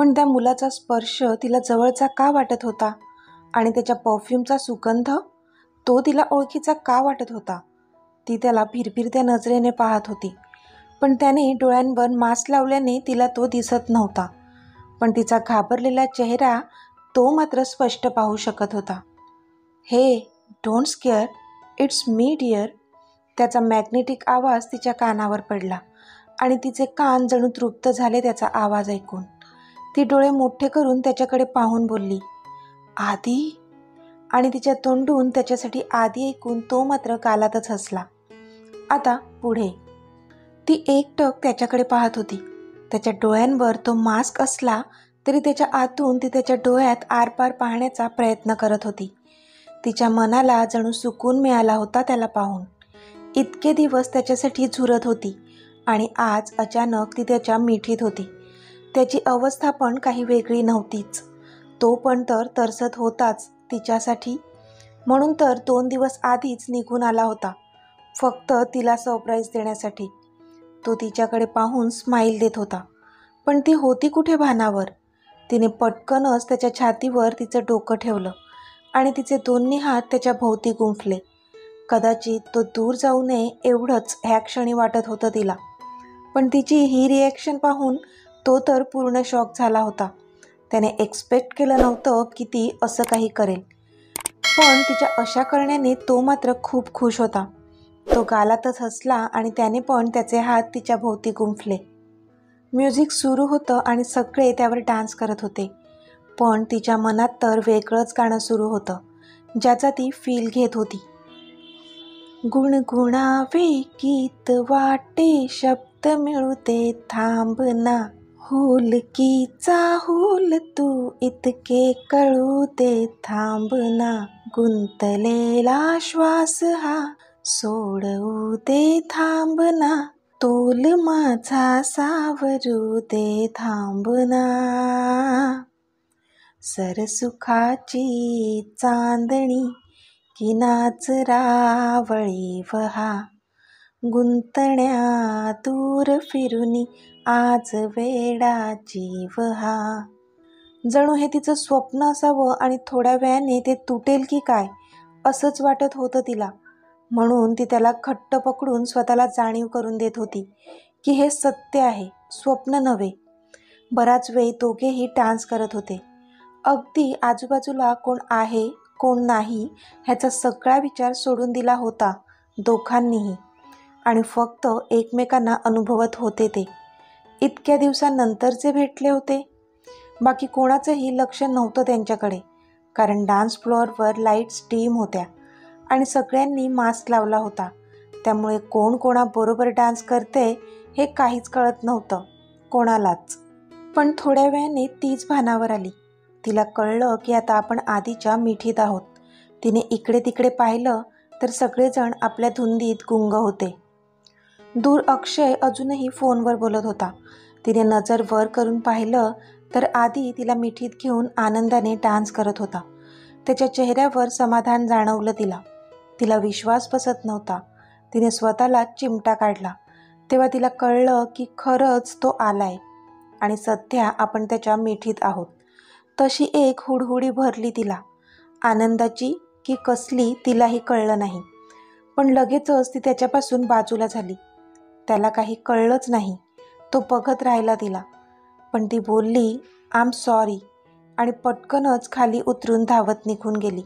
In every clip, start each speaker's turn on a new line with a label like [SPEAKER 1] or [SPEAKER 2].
[SPEAKER 1] पण त्या मुलाचा स्पर्श तिला जवळचा का वाटत होता आणि त्याच्या परफ्यूमचा सुगंध तो तिला ओळखीचा का वाटत होता? ती त्याला फिरफिरत्या नजरेने पाहत होती, पण त्याने डोळ्यांवर मास्क लावल्याने तिला तो दिसत नव्हता. पण तिचा घाबरलेला चेहरा तो मात्र स्पष्ट पाहू शकत होता. Hey don't scare, it's me dear. त्याचा मॅग्नेटिक आवाज तिच्या कानावर पडला आणि तिचे कान जणू तृप्त झाले त्याचा आवाज ऐकून. ती डोळे मोठे करून त्याच्याकडे पाहून बोलली, आदी. आणि तिच्या तोंडून त्याच्यासाठी आदी ऐकून तो मात्र गालातच हसला. आता पुढे. ती एकटक त्याच्याकडे पाहत होती. त्याच्या डोळ्यांवर तो मास्क असला तरी त्याच्या आतून ती त्याच्या डोळ्यात आरपार पाहण्याचा प्रयत्न करत होती. तिच्या मनाला जणू सुकून मिळाला होता त्याला पाहून. इतके दिवस त्याच्यासाठी झुरत होती आणि आज अचानक ती त्याच्या मिठीत होती. त्याची अवस्था पण काही वेगळी नव्हतीच. तो पण तर तरसत होताच तिच्यासाठी. म्हणून तर 2 दिवस आधीच निघून आला होता, फक्त तिला सरप्राईज देण्यासाठी. तो तिच्याकडे पाहून स्माईल देत होता, पण ती होती कुठे भानावर. तिने पटकनच त्याच्या छातीवर तिचं डोकं ठेवलं आणि तिचे दोन्ही हात त्याच्या भोवती गुंफले. कदाचित तो दूर जाऊ नये एवढंच ह्या क्षणी वाटत होतं तिला. पण तिची ही रिॲक्शन पाहून तो तर पूर्ण शॉक झाला होता. त्याने एक्सपेक्ट केलं नव्हतं की ती असं काही करेल, पण तिच्या अशा करण्याने तो मात्र खूप खुश होता. तो गालातच हसला आणि त्याने पण त्याचे हात तिच्या भोवती गुंफले. म्युझिक सुरू होतं आणि सगळे त्यावर डान्स करत होते. पण तिच्या मनात तर वेगळंच गाणं सुरू होतं, ज्याचा ती फील घेत होती. गुणगुणावे गीत वाटे शब्द मिळते थांबना, हुलकीचा हुल तू इतके कळू दे थांबना, गुंतलेला श्वास हा सोडू दे थांबना, तोल माझा सावरू दे थांबना, सरसुखाची चांदणी की नाचरावळी वहा, गुंतण्या दूर फिरुनी आज वेडा जीव हा. जणू हे तिचं स्वप्न असावं आणि थोड्या वेळाने ते तुटेल की काय असंच वाटत होतं तिला. म्हणून ती त्याला घट्ट पकडून स्वतःला जाणीव करून देत होती की हे सत्य आहे, स्वप्न नव्हे. बराच वेळ दोघेही डान्स करत होते. अगदी आजूबाजूला कोण आहे कोण नाही ह्याचा सगळा विचार सोडून दिला होता दोघांनीही, आणि फक्त एकमेकांना अनुभवत होते ते. इतक्या दिवसानंतर जे भेटले होते. बाकी कोणाचंही लक्ष नव्हतं त्यांच्याकडे, कारण डान्स फ्लोअरवर लाईट्स डीम होत्या आणि सगळ्यांनी मास्क लावला होता. त्यामुळे कोण कोणाबरोबर डान्स करते हे काहीच कळत नव्हतं कोणालाच. पण थोड्या वेळाने तीच भानावर आली. तिला कळलं की आता आपण आधीच्या मिठीत आहोत. तिने इकडे तिकडे पाहिलं तर सगळेजण आपल्या धुंदीत गुंग होते. दूर अक्षय अजूनही फोनवर बोलत होता. तिने नजर वर करून पाहिलं तर आधी तिला मिठीत घेऊन आनंदाने डान्स करत होता. त्याच्या चेहऱ्यावर समाधान जाणवलं तिला. तिला विश्वास बसत नव्हता. तिने स्वतःला चिमटा काढला. तेव्हा तिला कळलं की खरंच तो आलाय आणि सध्या आपण त्याच्या मिठीत आहोत. तशी एक हुडहुडी भरली तिला, आनंदाची की कसली तिलाही कळलं नाही. पण लगेचच ती त्याच्यापासून बाजूला झाली. त्याला काही कळलंच नाही. तो बघत राहिला तिला. पण ती बोलली, आय एम सॉरी, आणि पटकनच खाली उतरून धावत निघून गेली.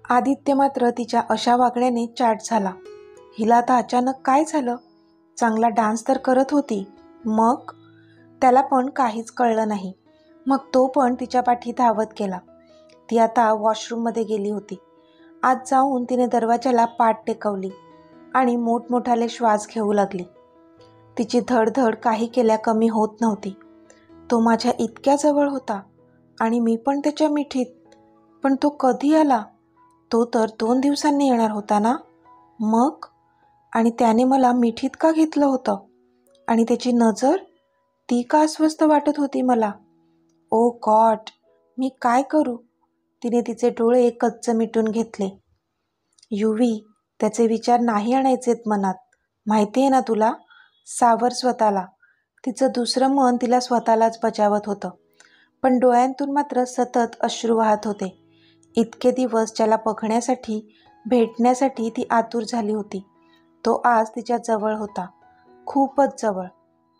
[SPEAKER 1] आदित्य मात्र तिच्या अशा वागण्याने चाट झाला. हिला आता अचानक काय झालं? चांगला डान्स तर करत होती. मग त्याला पण काहीच कळलं नाही. मग तो पण तिच्या पाठी धावत गेला. ती आता वॉशरूममध्ये गेली होती. आत जाऊन तिने दरवाजाला पाठ टेकवली आणि मोठमोठाले श्वास घेऊ लागली. तिची धडधड काही केल्या कमी होत नव्हती. तो माझ्या इतक्या जवळ होता आणि मी पण त्याच्या मिठीत. पण तो कधी आला? तो तर 2 दिवसांनी येणार होता ना? मग? आणि त्याने मला मिठीत का घेतलं होतं? आणि त्याची नजर, ती का अस्वस्थ वाटत होती मला? ओ गॉड, मी काय करू? तिने तिचे डोळे कच्च मिटून घेतले. युवी, त्याचे विचार नाही आणायचेत मनात, माहिती आहे ना तुला? सावर स्वतःला. तिचं दुसरं मन तिला स्वतःलाच बजावत होतं. पण डोळ्यांतून मात्र सतत अश्रू वाहत होते. इतके दिवस ज्याला बघण्यासाठी, भेटण्यासाठी ती आतुर झाली होती, तो आज तिच्या जवळ होता, खूपच जवळ.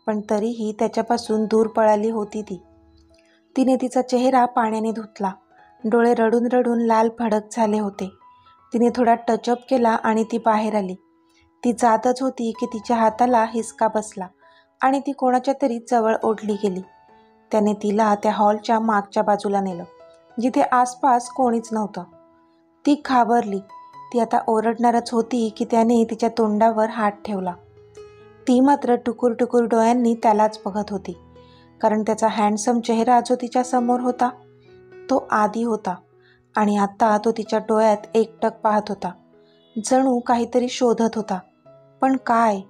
[SPEAKER 1] पण तरीही त्याच्यापासून दूर पळाली होती ती. तिने तिचा चेहरा पाण्याने धुतला. डोळे रडून रडून लाल भडक झाले होते. तिने थोडा टचअप केला आणि ती बाहेर आली. ती जातच होती की तिच्या हाताला हिसका बसला आणि ती कोणाच्या तरी जवळ ओढली गेली. त्याने तिला त्या हॉलच्या मागच्या बाजूला नेलं, जिथे आसपास कोणीच नव्हतं. ती घाबरली. ती आता ओरडणारच होती की त्याने तिच्या तोंडावर हात ठेवला. ती मात्र टुकूर टुकूर डोळ्यांनी त्यालाच बघत होती, कारण त्याचा हँडसम चेहरा जो तिच्या समोर होता तो आधी होता आणि आता तो तिच्या डोळ्यात एकटक पाहत होता, जणू काहीतरी शोधत होता. पण काय?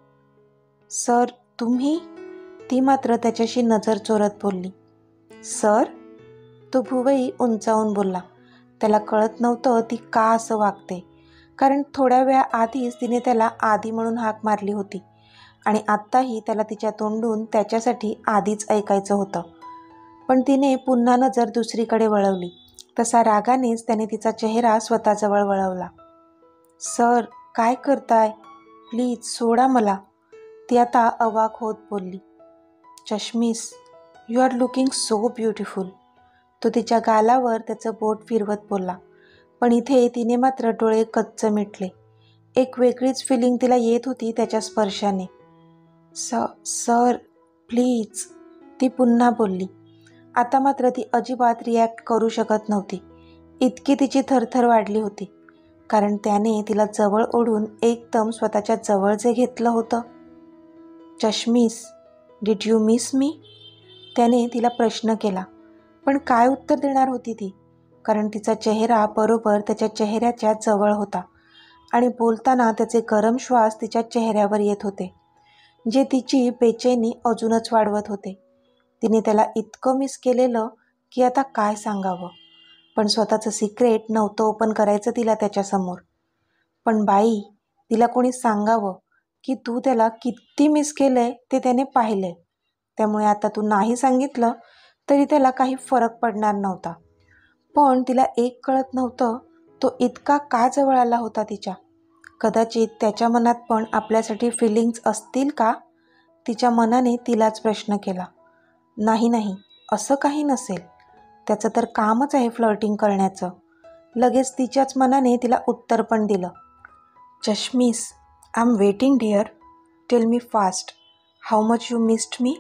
[SPEAKER 1] सर, तुम्ही? ती मात्र त्याच्याशी नजर चोरत बोलली. सर? तो भुवई उंचावून बोलला. त्याला कळत नव्हतं ती का असं वागते, कारण थोड्या वेळा आधीच तिने त्याला आधी म्हणून हाक मारली होती आणि आत्ताही त्याला तिच्या तोंडून त्याच्यासाठी आधीच ऐकायचं होतं. पण तिने पुन्हा नजर दुसरीकडे वळवली तसा रागानेच त्याने तिचा चेहरा स्वतःजवळ वळवला. सर, काय करताय? प्लीज सोडा मला, ती आता अवाक होत बोलली. चष्मीस, you are looking so beautiful, तो तिच्या गालावर त्याचं बोट फिरवत बोलला. पण इथे तिने मात्र डोळे कच्च मिटले. एक वेगळीच फिलिंग तिला येत होती त्याच्या स्पर्शाने. सर, प्लीज, ती पुन्हा बोलली. आता मात्र ती अजिबात रिॲक्ट करू शकत नव्हती. इतकी तिची थरथर वाढली होती, कारण त्याने तिला जवळ ओढून एकदम स्वतःच्या जवळ जे घेतलं होतं. चष्मीस, डिड यू मिस मी? त्याने तिला प्रश्न केला. पण काय उत्तर देणार होती ती, कारण तिचा चेहरा बरोबर त्याच्या चेहऱ्याच्या जवळ होता आणि बोलताना त्याचे गरम श्वास तिच्या चेहऱ्यावर येत होते, जे तिची बेचैनी अजूनच वाढवत होते. तिने त्याला इतकं मिस केलेलं की आता काय सांगावं, पण स्वतःचं सिक्रेट नव्हतं ओपन करायचं तिला त्याच्यासमोर. पण बाई, तिला कोणी सांगावं की तू त्याला किती मिस केलंय ते त्याने पाहिलंय, त्यामुळे आता तू नाही सांगितलं तरी त्याला काही फरक पडणार नव्हता. पण तिला एक कळत नव्हतं, तो इतका का जवळ आला होता तिच्या? कदाचित त्याच्या मनात पण आपल्यासाठी फिलिंग्स असतील का? तिच्या मनाने तिलाच प्रश्न केला. नाही, असं काही नसेल, त्याचं तर कामच आहे फ्लर्टिंग करण्याचं. लगेच तिच्याच मनाने तिला उत्तर पण दिलं. चष्मीस, I am waiting dear, tell me fast, how much you missed me?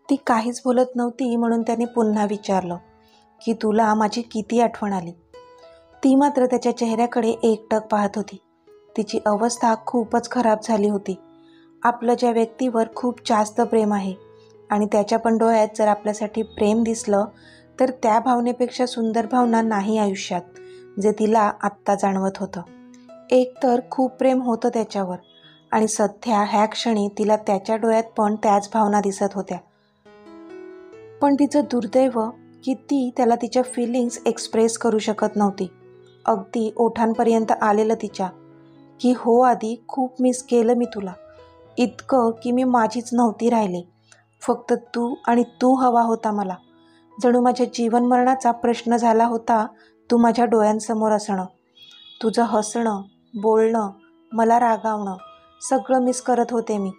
[SPEAKER 1] ती काहीच बोलत नव्हती म्हणून त्याने पुन्हा विचारलं की तुला माझी किती आठवण आली? ती मात्र त्याच्या चेहऱ्याकडे एकटक पाहत होती. तिची अवस्था खूपच खराब झाली होती. आपलं ज्या व्यक्तीवर खूप जास्त प्रेम आहे आणि त्याच्या पण डोळ्यात जर आपल्यासाठी प्रेम दिसलं तर त्या भावनेपेक्षा सुंदर भावना नाही आयुष्यात, जे तिला आत्ता जाणवत होतं. एक तर खूप प्रेम होतं त्याच्यावर आणि सध्या ह्या क्षणी तिला त्याच्या डोळ्यात पण त्याच भावना दिसत होत्या. पण तिचं दुर्दैव की ती त्याला तिच्या फिलिंग्स एक्सप्रेस करू शकत नव्हती. अगदी ओठांपर्यंत आलेलं तिच्या की हो आधी खूप मिस केलं मी तुला, इतकं की मी माझीच नव्हती राहिले, फक्त तू आणि तू हवा होता मला. जणू माझ्या जीवन मरणाचा प्रश्न झाला होता तू माझ्या डोळ्यांसमोर असणं. तुझं हसणं, बोलणं, मला रागावणं, सगळं मिस करत होते मी.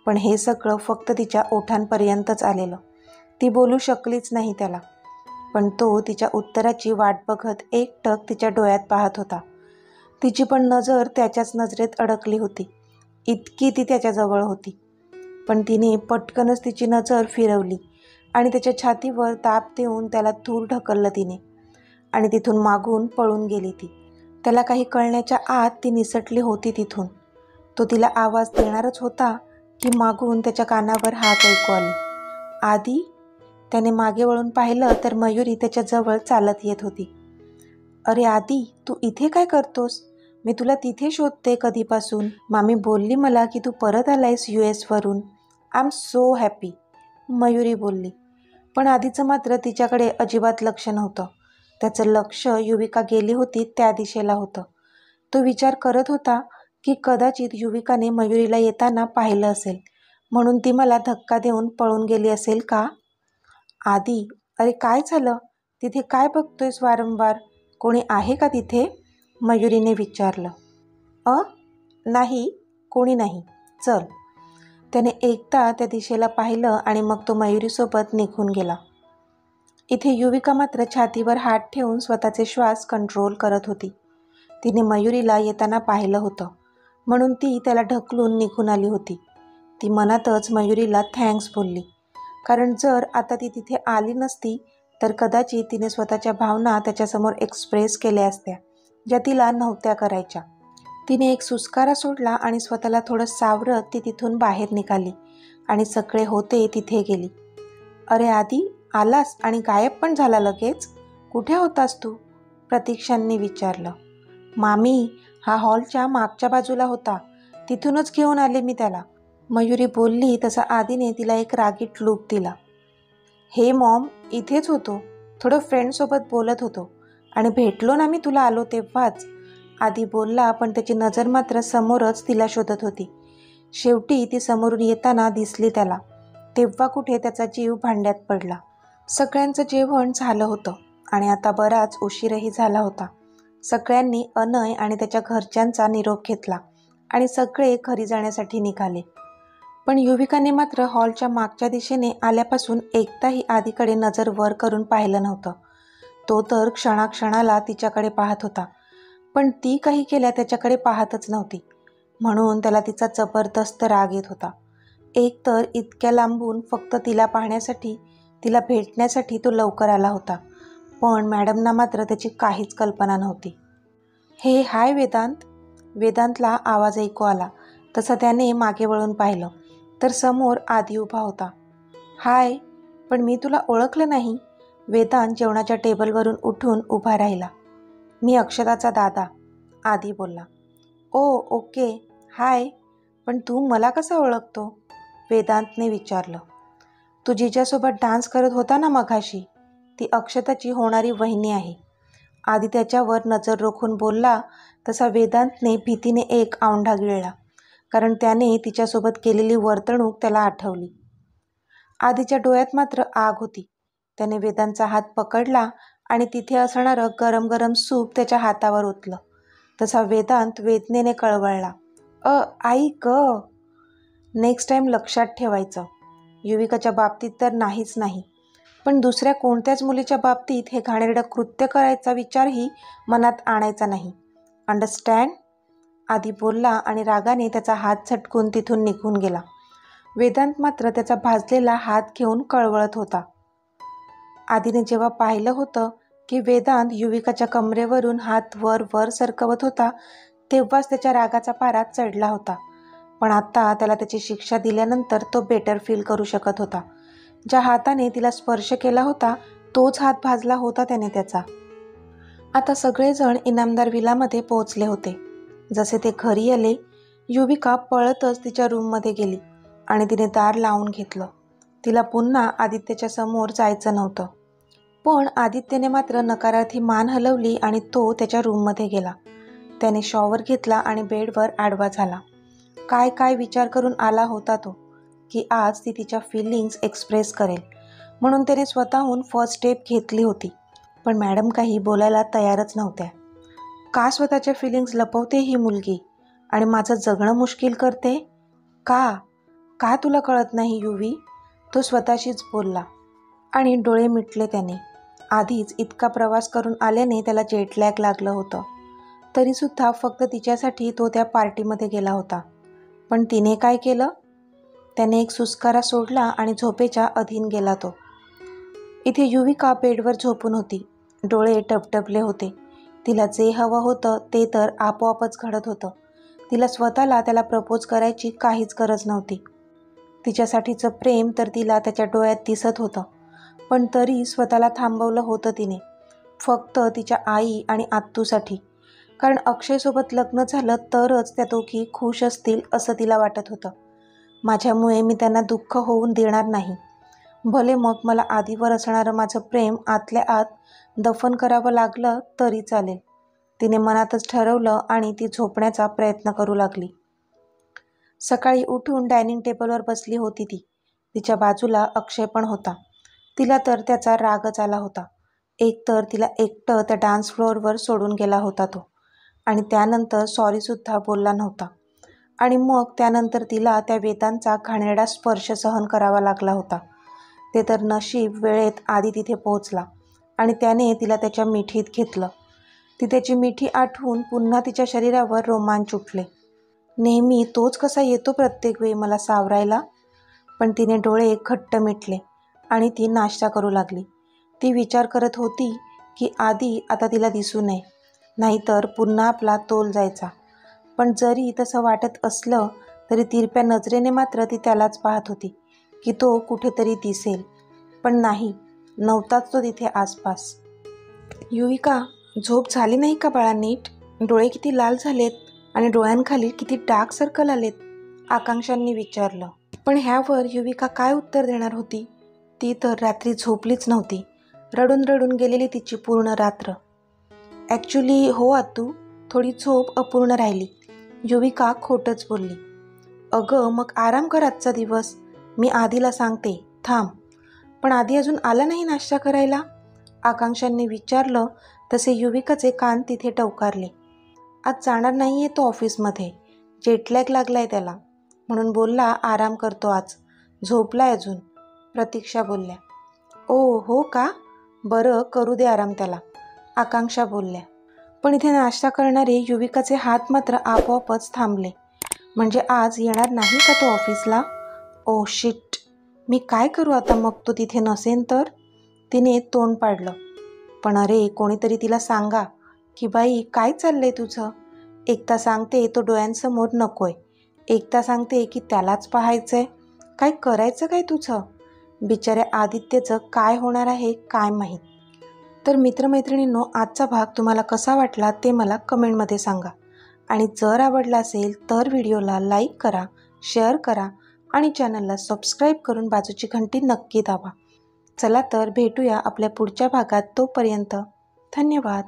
[SPEAKER 1] पण हे सगळं फक्त तिच्या ओठांपर्यंतच आलेलं. ती बोलू शकलीच नाही त्याला. पण तो तिच्या उत्तराची वाट बघत एकटक तिच्या डोळ्यात पाहत होता. तिची पण नजर त्याच्याच नजरेत अडकली होती, इतकी ती त्याच्याजवळ होती. पण तिने पटकनच तिची नजर फिरवली आणि त्याच्या छातीवर दाब देऊन त्याला दूर ढकललं तिने आणि तिथून मागून पळून गेली ती. त्याला काही कळण्याच्या आत ती निसटली होती तिथून. तो तिला आवाज देणारच होता की मागून त्याच्या कानावर हाक ऐकू आली. आधी? त्याने मागे वळून पाहिलं तर मयुरी त्याच्याजवळ चालत येत होती. अरे आधी, तू इथे काय करतोस? मी तुला तिथे शोधते कधीपासून. मामी बोलली मला की तू परत आलायस US वरून. I am so happy, Mayuri बोलली. पण आधीचं मात्र तिच्याकडे अजिबात लक्ष नव्हतं. त्याचं लक्ष युविका गेली होती त्या दिशेला होतं. तो विचार करत होता की कदाचित युविकाने मयुरीला येताना पाहिलं असेल, म्हणून ती मला धक्का देऊन पळून गेली असेल का? आधी, अरे काय झालं? तिथे काय बघतोयस वारंवार? कोणी आहे का तिथे? मयुरीने विचारलं. नाही, कोणी नाही. चल. त्याने एकदा त्या दिशेला पाहिलं आणि मग तो मयुरीसोबत निघून गेला. इथे युविका मात्र छातीवर हात ठेवून स्वतःचे श्वास कंट्रोल करत होती. तिने मयुरीला येताना पाहिलं होतं, म्हणून ती त्याला ढकलून निघून आली होती. ती मनातच मयुरीला थँक्स बोलली, कारण जर आता ती तिथे आली नसती तर कदाचित तिने स्वतःच्या भावना त्याच्यासमोर एक्सप्रेस केल्या असत्या, ज्या तिला नव्हत्या करायच्या. तिने एक सुस्कारा सोडला आणि स्वतःला थोडं सावरत ती तिथून बाहेर निघाली आणि सगळे होते तिथे गेली. अरे आधी आलास आणि गायब पण झाला लगेच? कुठे होतास तू? प्रतीक्षांनी विचारलं. मामी, हा हॉलच्या मागच्या बाजूला होता, तिथूनच घेऊन आले मी त्याला. मयुरी बोलली तसा आधीने तिला एक रागीट लूक दिला. हे मॉम, इथेच होतो, थोडं फ्रेंडसोबत बोलत होतो आणि भेटलो ना मी तुला आलो तेव्हाच. आधी बोलला, पण त्याची नजर मात्र समोरच तिला शोधत होती. शेवटी ती समोरून येताना दिसली त्याला. तेव्हा कुठे त्याचा जीव भांड्यात पडला. सगळ्यांचं जेवण झालं होतं आणि आता बराच उशीरही झाला होता. सगळ्यांनी अनय आणि त्याच्या घरच्यांचा निरोप घेतला आणि सगळे घरी जाण्यासाठी निघाले. पण युविकाने मात्र हॉलच्या मागच्या दिशेने आल्यापासून एकदाही आधीकडे नजर वर करून पाहिलं नव्हतं. तो तर क्षणाक्षणाला तिच्याकडे पाहत होता, पण ती काही केल्या त्याच्याकडे पाहतच नव्हती. म्हणून त्याला तिचा जबरदस्त राग येत होता. एक तर इतक्या लांबून फक्त तिला पाहण्यासाठी, तिला भेटण्यासाठी तो लवकर आला होता, पण मॅडमना मात्र त्याची काहीच कल्पना नव्हती. हे हाय वेदांत. वेदांतला आवाज ऐकू आला, तसा त्याने मागे वळून पाहिलं तर समोर आधी उभा होता. हाय, पण मी तुला ओळखलं नाही. वेदांत जेवणाच्या टेबलवरून उठून उभा राहिला. मी अक्षताचा दादा, आधी बोलला. ओ ओके, हाय, पण तू मला कसा ओळखतो? वेदांतने विचारलं. तू जिच्यासोबत डान्स करत होता ना मघाशी, ती अक्षताची होणारी वहिनी आहे. आधी त्याच्यावर नजर रोखून बोलला तसा वेदांतने भीतीने एक औंढा गिळला, कारण त्याने तिच्यासोबत केलेली वर्तणूक त्याला आठवली. आधीच्या डोळ्यात मात्र आग होती. त्याने वेदांतचा हात पकडला आणि तिथे असणारं गरम गरम सूप त्याच्या हातावर ओतलं. तसा वेदांत वेदनेने कळवळला. आई ग. नेक्स्ट टाईम लक्षात ठेवायचं. युविकाच्या बाबतीत तर नाहीच नाही, पण दुसऱ्या कोणत्याच मुलीच्या बाबतीत हे घाणेरडं कृत्य करायचा विचारही मनात आणायचा नाही. अंडरस्टँड? आधी बोलला आणि रागाने त्याचा हात झटकून तिथून निघून गेला. वेदांत मात्र त्याचा भाजलेला हात घेऊन कळवळत होता. आधीने जेव्हा पाहिलं होतं की वेदांत युविकाच्या कमरेवरून हात वर वर सरकवत होता, तेव्हाच त्याच्या रागाचा पारा चढला होता. पण आता त्याला त्याची शिक्षा दिल्यानंतर तो बेटर फील करू शकत होता. ज्या हाताने तिला स्पर्श केला होता तोच हात भाजला होता त्याने त्याचा. आता सगळेजण इनामदार विलामध्ये पोहोचले होते. जसे ते घरी आले, युविका पळतच तिच्या रूममध्ये गेली आणि तिने दार लावून घेतलं. तिला पुन्हा आदित्यच्या समोर जायचं नव्हतं. पण आदित्यने मात्र नकारार्थी मान हलवली आणि तो त्याच्या रूममध्ये गेला. त्याने शॉवर घेतला आणि बेडवर आडवा झाला. काय काय विचार करून आला होता तो, की आज ती तिच्या फिलिंग्स एक्सप्रेस करेल, म्हणून त्याने स्वतःहून फर्स्ट स्टेप घेतली होती. पण मॅडम काही बोलायला तयारच नव्हत्या. का स्वतःच्या फिलिंग्स लपवते ही मुलगी आणि माझं जगणं मुश्किल करते? का तुला कळत नाही युवी? तो स्वतःशीच बोलला आणि डोळे मिटले त्याने. आधीच इतका प्रवास करून आल्याने त्याला जेटलॅग लागलं होतं. तरीसुद्धा फक्त तिच्यासाठी तो त्या पार्टीमध्ये गेला होता. पण तिने काय केलं? त्याने एक सुस्कारा सोडला आणि झोपेच्या अधीन गेला तो. इथे युविका बेडवर झोपून होती. डोळे टपटपले होते. तिला जे हवं होतं ते तर आपोआपच घडत होतं. तिला स्वतःला त्याला प्रपोज करायची काहीच गरज नव्हती. तिच्यासाठीचं प्रेम तर तिला त्याच्या डोळ्यात दिसत होतं, पण तरी स्वतःला थांबवलं होतं तिने, फक्त तिच्या आई आणि आत्तूसाठी. कारण अक्षयसोबत लग्न झालं तरच त्या दोघी खुश असतील असं तिला वाटत होतं. माझ्यामुळे मी त्यांना दुःख होऊन देणार नाही. भले मग मला आधीवर असणारं माझं प्रेम आतल्या आत दफन करावं लागलं तरी चालेल, तिने मनातच ठरवलं आणि ती झोपण्याचा प्रयत्न करू लागली. सकाळी उठून डायनिंग टेबलवर बसली होती ती. तिच्या बाजूला अक्षय पण होता. तिला तर त्याचा रागच आला होता. एकतर तिला एकटं त्या डान्स फ्लोअरवर सोडून गेला होता तो, आणि त्यानंतर सॉरीसुद्धा बोलला नव्हता. आणि मग त्यानंतर तिला त्या वेदांचा घाणेरडा स्पर्श सहन करावा लागला होता. ते तर नशीब वेळेत आधी तिथे पोहोचला आणि त्याने तिला त्याच्या मिठीत घेतलं. ती त्याची मिठी आठवून पुन्हा तिच्या शरीरावर रोमांच उठले. नेहमी तोच कसा येतो प्रत्येक वेळी मला सावरायला. पण तिने डोळे घट्ट मिटले आणि ती नाश्ता करू लागली. ती विचार करत होती की आधी आता तिला दिसू नये, नाहीतर पुन्हा आपला तोल जायचा. पण जरी तसं वाटत असलं तरी तिरप्या नजरेने मात्र ती त्यालाच पाहत होती की तो कुठेतरी दिसेल. पण नाही, नव्हताच तो तिथे आसपास. युविका, झोप झाली नाही का बाळा नीट? डोळे किती लाल झालेत आणि डोळ्यांखाली किती डार्क सर्कल आलेत, आकांक्षांनी विचारलं. पण ह्यावर युविका काय उत्तर देणार होती? ती तर रात्री झोपलीच नव्हती. रडून रडून गेलेली तिची पूर्ण रात्र. ॲक्च्युली हो आतू, थोडी झोप अपूर्ण राहिली, युविका खोटंच बोलली. अगं मग आराम कर आजचा दिवस, मी आधीला सांगते, थांब. पण आधी अजून आला नाही नाश्ता करायला, आकांक्षांनी विचारलं. तसे युविकाचे कान तिथे टवकारले. आज जाणार नाही आहे तो ऑफिसमध्ये, जेटलॅग लागलाय त्याला, म्हणून बोलला आराम करतो आज, झोपलाय अजून, प्रतीक्षा बोलल्या. ओ हो का, बरं करू दे आराम त्याला, आकांक्षा बोलल्या. पण इथे नाश्ता करणारे युविकाचे हात मात्र आपोआपच थांबले. म्हणजे आज येणार नाही का तो ऑफिसला? ओ शिट, मी काय करू आता मग तो तिथे नसेन तर? तिने तोंड पाडलं. पण अरे कोणीतरी तिला सांगा की बाई काय चाललंय तुझं? एकदा सांगते तो डोळ्यांसमोर नकोय, एकदा सांगते की त्यालाच पाहायचंय. काय करायचं काय तुझं? बिचाऱ्या आदित्यचं काय होणार आहे काय माहीत. तर मित्रमैत्रिणींनो, आजचा भाग तुम्हाला कसा वाटला ते मला कमेंटमध्ये सांगा. आणि जर आवडला असेल तर व्हिडिओला लाईक करा, शेअर करा आणि चॅनलला सबस्क्राईब करून बाजूची घंटी नक्की दाबा. चला तर भेटूया आपल्या पुढच्या भागात. तोपर्यंत धन्यवाद.